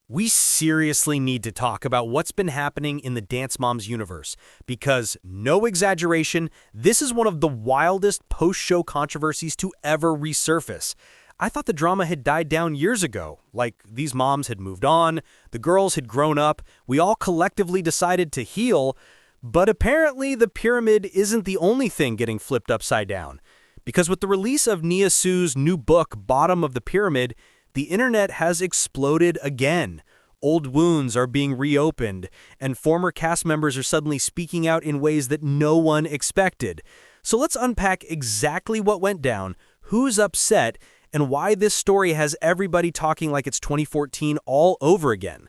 We seriously need to talk about what's been happening in the Dance Moms universe, because, no exaggeration, this is one of the wildest post-show controversies to ever resurface. I thought the drama had died down years ago, like these moms had moved on, the girls had grown up, we all collectively decided to heal, but apparently the pyramid isn't the only thing getting flipped upside down. Because with the release of Nia Sioux's new book, Bottom of the Pyramid, the internet has exploded again. Old wounds are being reopened, and former cast members are suddenly speaking out in ways that no one expected. So let's unpack exactly what went down, who's upset, and why this story has everybody talking like it's 2014 all over again.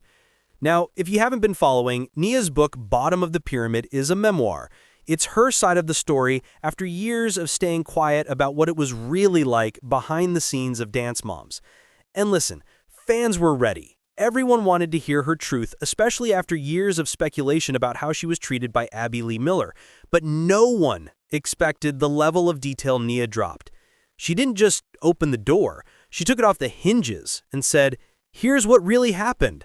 Now, if you haven't been following, Nia's book, Bottom of the Pyramid, is a memoir. It's her side of the story after years of staying quiet about what it was really like behind the scenes of Dance Moms. And listen, fans were ready. Everyone wanted to hear her truth, especially after years of speculation about how she was treated by Abby Lee Miller. But no one expected the level of detail Nia dropped. She didn't just open the door, she took it off the hinges and said, "Here's what really happened."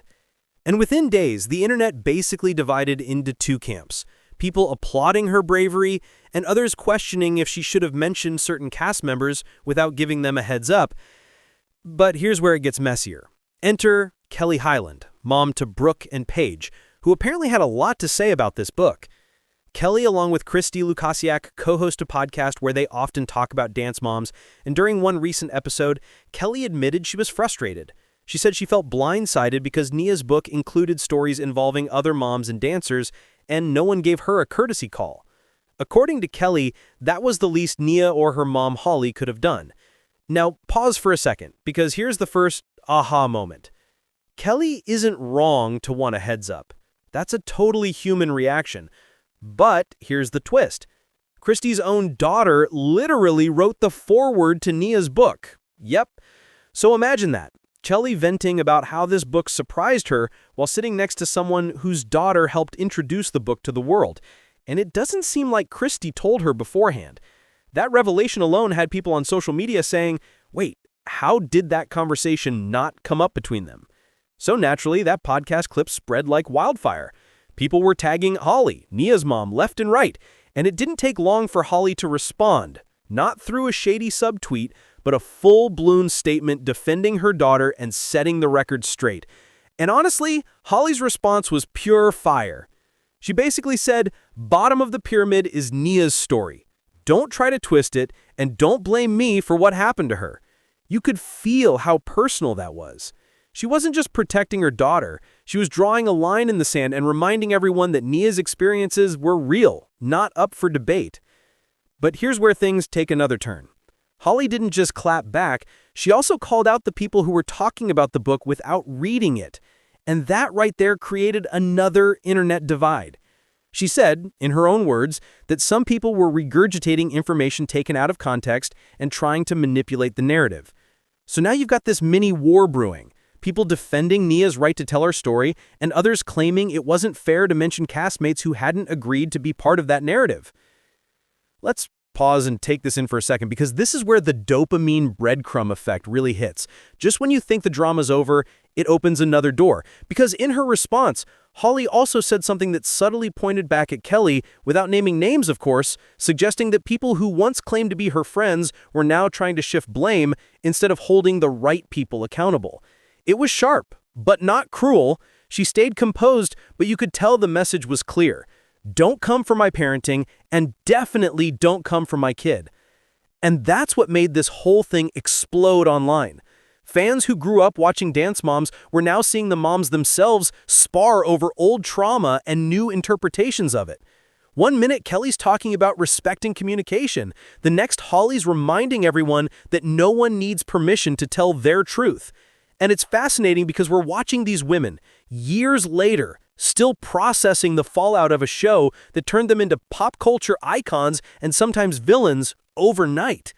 And within days, the internet basically divided into two camps. People applauding her bravery, and others questioning if she should have mentioned certain cast members without giving them a heads up. But here's where it gets messier. Enter Kelly Hyland, mom to Brooke and Paige, who apparently had a lot to say about this book. Kelly, along with Christy Lukasiak, co-host a podcast where they often talk about Dance Moms, and during one recent episode, Kelly admitted she was frustrated. She said she felt blindsided because Nia's book included stories involving other moms and dancers, and no one gave her a courtesy call. According to Kelly, that was the least Nia or her mom Holly could have done. Now, pause for a second, because here's the first aha moment. Kelly isn't wrong to want a heads up. That's a totally human reaction. But here's the twist. Christy's own daughter literally wrote the foreword to Nia's book. Yep. So imagine that. Kelly venting about how this book surprised her while sitting next to someone whose daughter helped introduce the book to the world. And it doesn't seem like Christy told her beforehand. That revelation alone had people on social media saying, wait, how did that conversation not come up between them? So naturally, that podcast clip spread like wildfire. People were tagging Holly, Nia's mom, left and right, and it didn't take long for Holly to respond, not through a shady subtweet, but a full-blown statement defending her daughter and setting the record straight. And honestly, Holly's response was pure fire. She basically said, "Bottom of the Pyramid is Nia's story. Don't try to twist it, and don't blame me for what happened to her." You could feel how personal that was. She wasn't just protecting her daughter, she was drawing a line in the sand and reminding everyone that Nia's experiences were real, not up for debate. But here's where things take another turn. Holly didn't just clap back, she also called out the people who were talking about the book without reading it. And that right there created another internet divide. She said, in her own words, that some people were regurgitating information taken out of context and trying to manipulate the narrative. So now you've got this mini war brewing. People defending Nia's right to tell her story, and others claiming it wasn't fair to mention castmates who hadn't agreed to be part of that narrative. Let's pause and take this in for a second, because this is where the dopamine breadcrumb effect really hits. Just when you think the drama's over, it opens another door. Because in her response, Holly also said something that subtly pointed back at Kelly, without naming names, of course, suggesting that people who once claimed to be her friends were now trying to shift blame instead of holding the right people accountable. It was sharp, but not cruel. She stayed composed, but you could tell the message was clear. Don't come for my parenting, and definitely don't come for my kid. And that's what made this whole thing explode online. Fans who grew up watching Dance Moms were now seeing the moms themselves spar over old trauma and new interpretations of it. One minute, Kelly's talking about respecting communication. The next, Holly's reminding everyone that no one needs permission to tell their truth. And it's fascinating because we're watching these women, years later, still processing the fallout of a show that turned them into pop culture icons and sometimes villains overnight.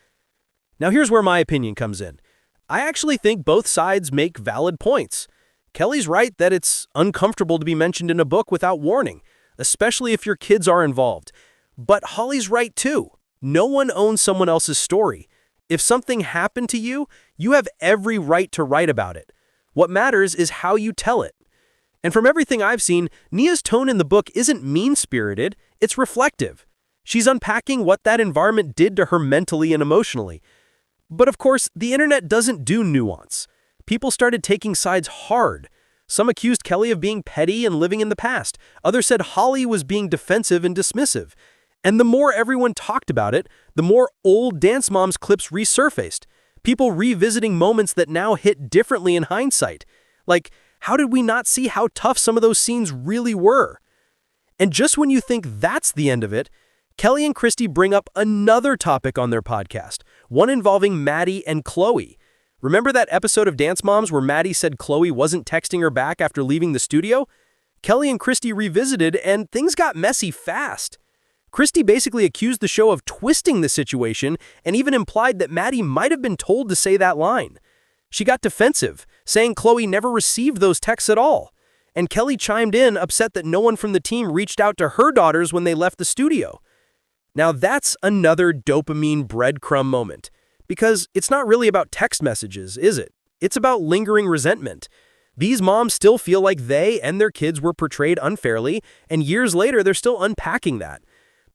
Now here's where my opinion comes in. I actually think both sides make valid points. Kelly's right that it's uncomfortable to be mentioned in a book without warning, especially if your kids are involved. But Holly's right too. No one owns someone else's story. If something happened to you, you have every right to write about it. What matters is how you tell it. And from everything I've seen, Nia's tone in the book isn't mean-spirited, it's reflective. She's unpacking what that environment did to her mentally and emotionally. But of course, the internet doesn't do nuance. People started taking sides hard. Some accused Kelly of being petty and living in the past. Others said Holly was being defensive and dismissive. And the more everyone talked about it, the more old Dance Moms clips resurfaced. People revisiting moments that now hit differently in hindsight. Like, how did we not see how tough some of those scenes really were? And just when you think that's the end of it, Kelly and Christy bring up another topic on their podcast, one involving Maddie and Chloe. Remember that episode of Dance Moms where Maddie said Chloe wasn't texting her back after leaving the studio? Kelly and Christy revisited, and things got messy fast. Christy basically accused the show of twisting the situation and even implied that Maddie might have been told to say that line. She got defensive, saying Chloe never received those texts at all. And Kelly chimed in, upset that no one from the team reached out to her daughters when they left the studio. Now that's another dopamine breadcrumb moment, because it's not really about text messages, is it? It's about lingering resentment. These moms still feel like they and their kids were portrayed unfairly, and years later they're still unpacking that.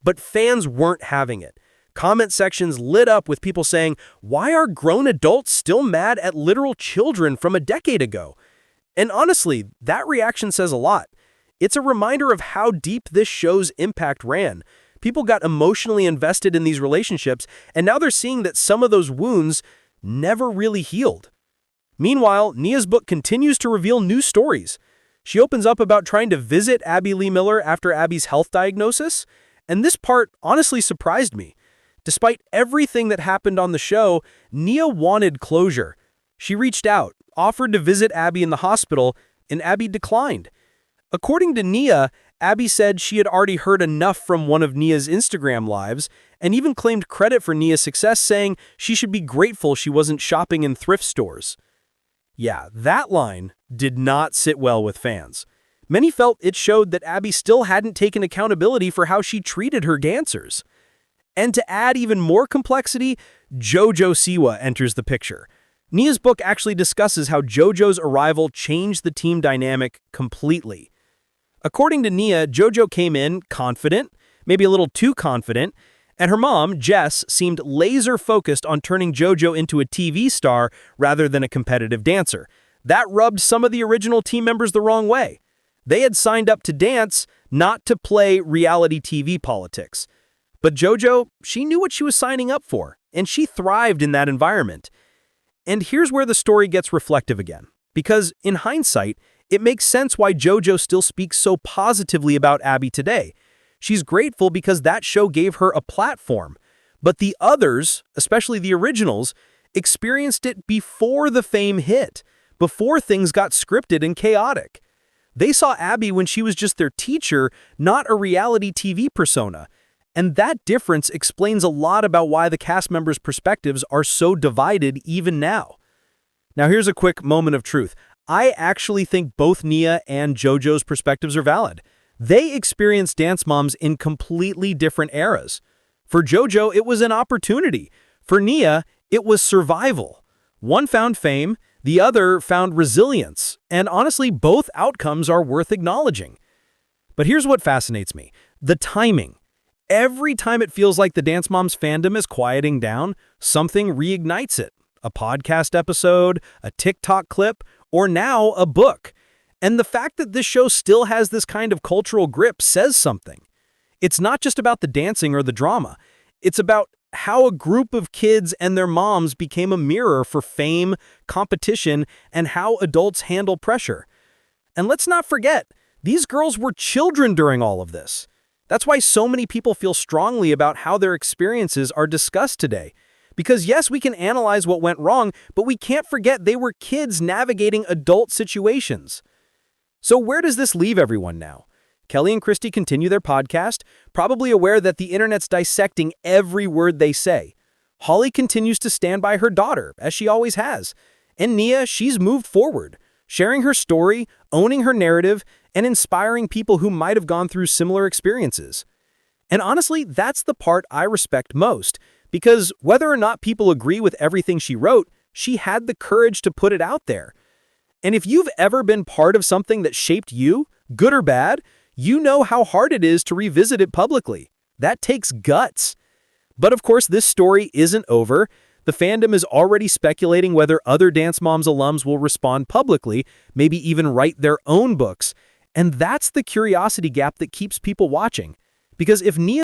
But fans weren't having it. Comment sections lit up with people saying, "Why are grown adults still mad at literal children from a decade ago?" And honestly, that reaction says a lot. It's a reminder of how deep this show's impact ran. People got emotionally invested in these relationships, and now they're seeing that some of those wounds never really healed. Meanwhile, Nia's book continues to reveal new stories. She opens up about trying to visit Abby Lee Miller after Abby's health diagnosis, and this part honestly surprised me. Despite everything that happened on the show, Nia wanted closure. She reached out, offered to visit Abby in the hospital, and Abby declined. According to Nia, Abby said she had already heard enough from one of Nia's Instagram lives and even claimed credit for Nia's success, saying she should be grateful she wasn't shopping in thrift stores. Yeah, that line did not sit well with fans. Many felt it showed that Abby still hadn't taken accountability for how she treated her dancers. And to add even more complexity, JoJo Siwa enters the picture. Nia's book actually discusses how JoJo's arrival changed the team dynamic completely. According to Nia, JoJo came in confident, maybe a little too confident, and her mom, Jess, seemed laser-focused on turning JoJo into a TV star rather than a competitive dancer. That rubbed some of the original team members the wrong way. They had signed up to dance, not to play reality TV politics. But JoJo, she knew what she was signing up for, and she thrived in that environment. And here's where the story gets reflective again. Because in hindsight, it makes sense why JoJo still speaks so positively about Abby today. She's grateful because that show gave her a platform. But the others, especially the originals, experienced it before the fame hit, before things got scripted and chaotic. They saw Abby when she was just their teacher, not a reality TV persona. And that difference explains a lot about why the cast members' perspectives are so divided even now. Now here's a quick moment of truth. I actually think both Nia and JoJo's perspectives are valid. They experienced Dance Moms in completely different eras. For JoJo, it was an opportunity. For Nia, it was survival. One found fame, the other found resilience, and honestly, both outcomes are worth acknowledging. But here's what fascinates me: the timing. Every time it feels like the Dance Moms fandom is quieting down, something reignites it. A podcast episode, a TikTok clip, or now a book. And the fact that this show still has this kind of cultural grip says something. It's not just about the dancing or the drama. It's about how a group of kids and their moms became a mirror for fame, competition, and how adults handle pressure. And let's not forget, these girls were children during all of this. That's why so many people feel strongly about how their experiences are discussed today. Because yes, we can analyze what went wrong, but we can't forget they were kids navigating adult situations. So where does this leave everyone now? Kelly and Christy continue their podcast, probably aware that the internet's dissecting every word they say. Holly continues to stand by her daughter, as she always has. And Nia, she's moved forward, sharing her story, owning her narrative, and inspiring people who might have gone through similar experiences. And honestly, that's the part I respect most, because whether or not people agree with everything she wrote, she had the courage to put it out there. And if you've ever been part of something that shaped you, good or bad, you know how hard it is to revisit it publicly. That takes guts. But of course, this story isn't over. The fandom is already speculating whether other Dance Moms alums will respond publicly, maybe even write their own books. And that's the curiosity gap that keeps people watching. Because if Nia